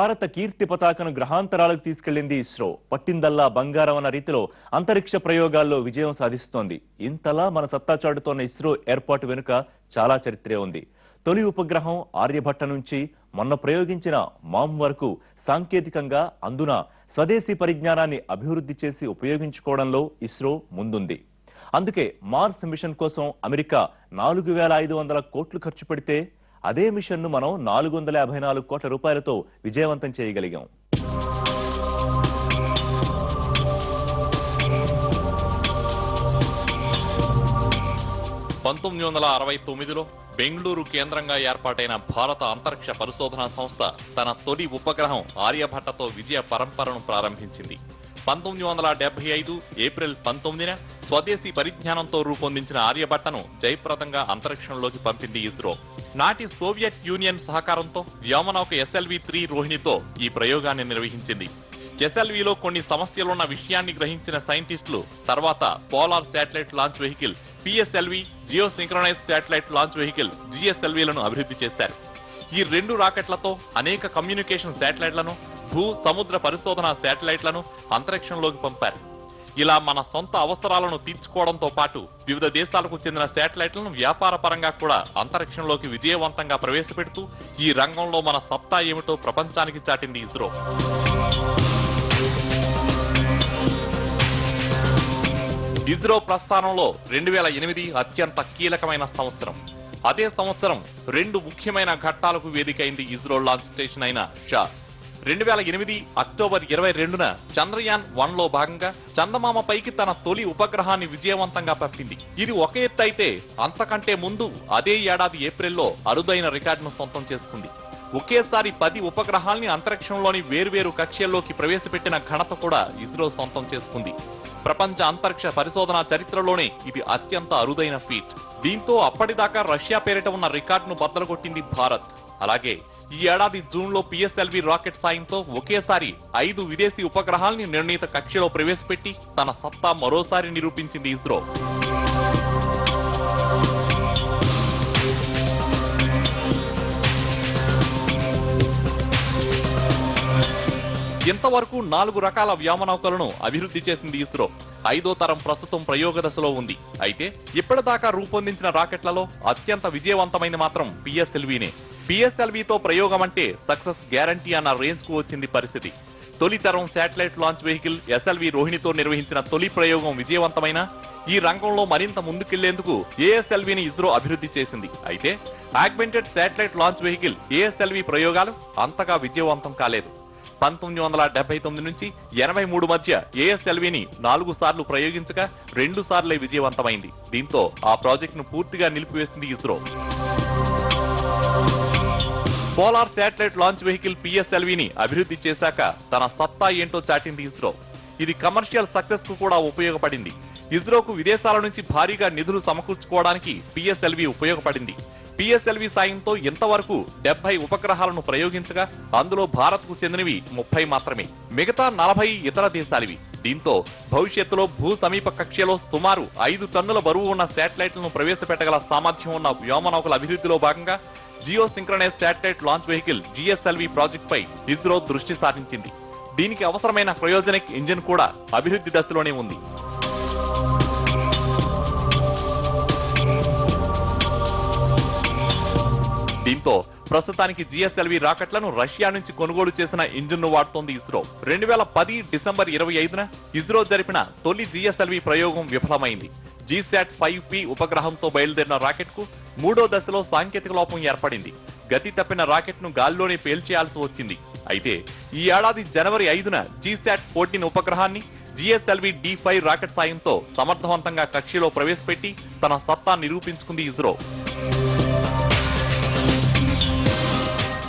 భారత కీర్తి పతాకను గ్రహాంతరాలకు తీసుకెళ్లింది ఇస్రో. పట్టిందల్లా బంగారం అన్న రీతిలో అంతరిక్ష ప్రయోగాల్లో విజయం సాధిస్తోంది. ఇంతలా మన సత్తా చాటుతోన్న ఇస్రో ఏర్పాటు వెనుక చాలా చరిత్రే ఉంది. తొలి ఉపగ్రహం ఆర్యభట్ట నుంచి మొన్న ప్రయోగించిన మామ్ వరకు సాంకేతికంగా అందున స్వదేశీ పరిజ్ఞానాన్ని అభివృద్ధి చేసి ఉపయోగించుకోవడంలో ఇస్రో ముందుంది. అందుకే మార్స్ మిషన్ కోసం అమెరికా 4500 కోట్లు ఖర్చు పెడితే అదే మిషన్ను మనం 454 కోట్ల రూపాయలతో విజయవంతం చేయగలిగాం. 1969లో బెంగళూరు కేంద్రంగా ఏర్పాటైన భారత అంతరిక్ష పరిశోధనా సంస్థ తన తొలి ఉపగ్రహం ఆర్యభట్టతో విజయ పరంపరను ప్రారంభించింది. 1975 ఏప్రిల్ 19న స్వదేశీ పరిజ్ఞానంతో రూపొందించిన ఆర్యభట్టను జయప్రదంగా అంతరిక్షంలోకి పంపింది ఇస్రో. నాటి సోవియట్ యూనియన్ సహకారంతో వ్యోమనౌక SLV-3 రోహిణితో ఈ ప్రయోగాన్ని నిర్వహించింది. SLVలో కొన్ని సమస్యలున్న విషయాన్ని గ్రహించిన సైంటిస్టులు తర్వాత polar satellite launch vehicle PSLV, geo synchronise satellite launch vehicle GSLVలను అభివృద్ధి చేశారు. ఈ రెండు రాకెట్లతో అనేక కమ్యూనికేషన్ శాటిలైట్లను, భూ సముద్ర పరిశోధన శాటిలైట్లను అంతరిక్షంలోకి పంపారు. ఇలా మన సొంత అవసరాలను తీర్చుకోవడంతో పాటు వివిధ దేశాలకు చెందిన శాటిలైట్లను వ్యాపార పరంగా కూడా అంతరిక్షంలోకి విజయవంతంగా ప్రవేశపెడుతూ ఈ రంగంలో మన సత్తా ఏమిటో ప్రపంచానికి చాటింది ఇస్రో. ఇస్రో ప్రస్థానంలో 2008 అత్యంత కీలకమైన సంవత్సరం. అదే సంవత్సరం రెండు ముఖ్యమైన ఘట్టాలకు వేదికైంది ఇస్రో లాంచ్ స్టేషన్ అయిన షా. 2008 అక్టోబర్ 22న చంద్రయాన్ 1లో భాగంగా చందమామ పైకి తన తొలి ఉపగ్రహాన్ని విజయవంతంగా పంపింది. ఇది ఒక ఎత్తు అయితే అంతకంటే ముందు అదే ఏడాది ఏప్రిల్లో అరుదైన రికార్డును సొంతం చేసుకుంది. ఒకేసారి 10 ఉపగ్రహాల్ని అంతరిక్షంలోని వేర్వేరు కక్ష్యల్లోకి ప్రవేశపెట్టిన ఘనత కూడా ఇస్రో సొంతం చేసుకుంది. ప్రపంచ అంతరిక్ష పరిశోధన చరిత్రలోనే ఇది అత్యంత అరుదైన ఫీట్. దీంతో అప్పటిదాకా రష్యా పేరిట ఉన్న రికార్డును బద్దలుకొట్టింది భారత్. అలాగే ఈ ఏడాది జూన్లో PSLV రాకెట్ సాయంతో ఒకేసారి 5 విదేశీ ఉపగ్రహాల్ని నిర్ణీత కక్షలో ప్రవేశపెట్టి తన సత్తా మరోసారి నిరూపించింది ఇస్రో. ఇంతవరకు 4 రకాల వ్యోమనౌకలను అభివృద్ధి చేసింది ఇస్రో. 5వ తరం ప్రస్తుతం ప్రయోగ దశలో ఉంది. అయితే ఇప్పటిదాకా రూపొందించిన రాకెట్లలో అత్యంత విజయవంతమైంది మాత్రం PSLVనే. PSLVతో ప్రయోగం అంటే సక్సెస్ గ్యారంటీ అన్న రేంజ్ కు వచ్చింది పరిస్థితి. తొలి తరం శాటిలైట్ లాంచ్ వెహికల్ SLV రోహిణితో నిర్వహించిన తొలి ప్రయోగం విజయవంతమైన ఈ రంగంలో మరింత ముందుకెళ్లేందుకు ASLVని ఇస్రో అభివృద్ధి చేసింది. అయితే augmented satellite launch vehicle ASLV ప్రయోగాలు అంతగా విజయవంతం కాలేదు. 1979 నుంచి 83 మధ్య ASLVని 4 సార్లు ప్రయోగించగా 2 సార్లే విజయవంతమైంది. దీంతో ఆ ప్రాజెక్టును పూర్తిగా నిలిపివేసింది ISRO. Polar satellite launch vehicle PSLVని అభివృద్ధి చేశాక తన సత్తా ఏంటో చాటింది ఇస్రో. ఇది కమర్షియల్ సక్సెస్ కు కూడా ఉపయోగపడింది. ఇస్రోకు విదేశాల నుంచి భారీగా నిధులు సమకూర్చుకోవడానికి PSLV ఉపయోగపడింది. PSLV సాయంతో ఇంతవరకు 70 ఉపగ్రహాలను ప్రయోగించగా అందులో భారత్ కు చెందినవి 30 మాత్రమే. మిగతా 40 ఇతర దేశాలివి. దీంతో భవిష్యత్తులో భూ సమీప కక్ష్యలో సుమారు 5 టన్నుల బరువు ఉన్న శాటిలైట్లను ప్రవేశపెట్టగల సామర్థ్యం ఉన్న వ్యోమనౌకల అభివృద్ధిలో భాగంగా geo synchronise satellite launch vehicle GSLV project పై ఇస్రో దృష్టి సారించింది. దీనికి అవసరమైన క్రయోజెనిక్ ఇంజిన్ కూడా అభివృద్ధి దశలోనే ఉంది. దీంతో ప్రస్తుతానికి GSLV రాకెట్లను రష్యా నుంచి కొనుగోలు చేసిన ఇంజిన్ ను వాడుతోంది ఇస్రో. 2010 డిసెంబర్ 25న ఇస్రో జరిపిన తొలి GSLV ప్రయోగం విఫలమైంది. GSAT-5P ఉపగ్రహంతో బయలుదేరిన రాకెట్ కు 3వ దశలో సాంకేతిక లోపం ఏర్పడింది. గతి తప్పిన రాకెట్ ను గాల్లోనే పేల్చేయాల్సి వచ్చింది. అయితే ఈ ఏడాది జనవరి 5న GSAT-14 ఉపగ్రహాన్ని GSLV D5 రాకెట్ సాయంతో సమర్థవంతంగా కక్షలో ప్రవేశపెట్టి తన సత్తా నిరూపించుకుంది ఇస్రో.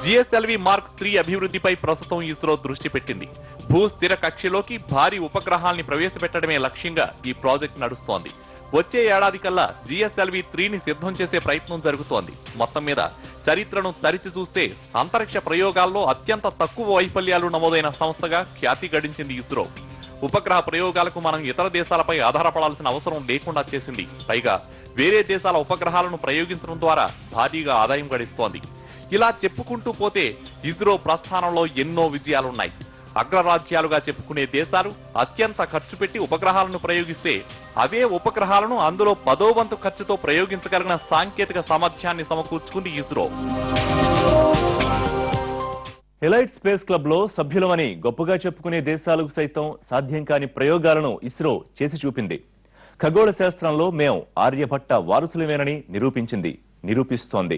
GSLV Mark 3 అభివృద్ధిపై ప్రస్తుతం ఇస్రో దృష్టి పెట్టింది. భూ స్థిర కక్షలోకి భారీ ఉపగ్రహాల్ని ప్రవేశపెట్టడమే లక్ష్యంగా ఈ ప్రాజెక్ట్ నడుస్తోంది. వచ్చే ఏడాది కల్లా GSLV-3ని సిద్ధం చేసే ప్రయత్నం జరుగుతోంది. మొత్తం మీద చరిత్రను తరిచి చూస్తే అంతరిక్ష ప్రయోగాల్లో అత్యంత తక్కువ వైఫల్యాలు నమోదైన సంస్థగా ఖ్యాతి గడించింది ఇస్రో. ఉపగ్రహ ప్రయోగాలకు మనం ఇతర దేశాలపై ఆధారపడాల్సిన అవసరం లేకుండా చేసింది. పైగా వేరే దేశాల ఉపగ్రహాలను ప్రయోగించడం ద్వారా భారీగా ఆదాయం గడిస్తోంది. ఇలా చెప్పుకుంటూ పోతే ఇస్రో ప్రస్థానంలో ఎన్నో విజయాలున్నాయి. అగ్రరాజ్యాలుగా చెప్పుకునే దేశాలు అత్యంత ఖర్చు పెట్టి ఉపగ్రహాలను ప్రయోగిస్తే అవే ఉపగ్రహాలను అందులో 10వ వంతు ఖర్చుతో ప్రయోగించగలిగిన సాంకేతిక సామర్థ్యాన్ని సమకూర్చుకుంది ఇస్రో. ఎలైట్ స్పేస్ క్లబ్ లో సభ్యులమని గొప్పగా చెప్పుకునే దేశాలకు సైతం సాధ్యం కాని ప్రయోగాలను ఇస్రో చేసి చూపింది. ఖగోళ శాస్త్రంలో మేం ఆర్యభట్ట వారసులమేనని నిరూపిస్తోంది.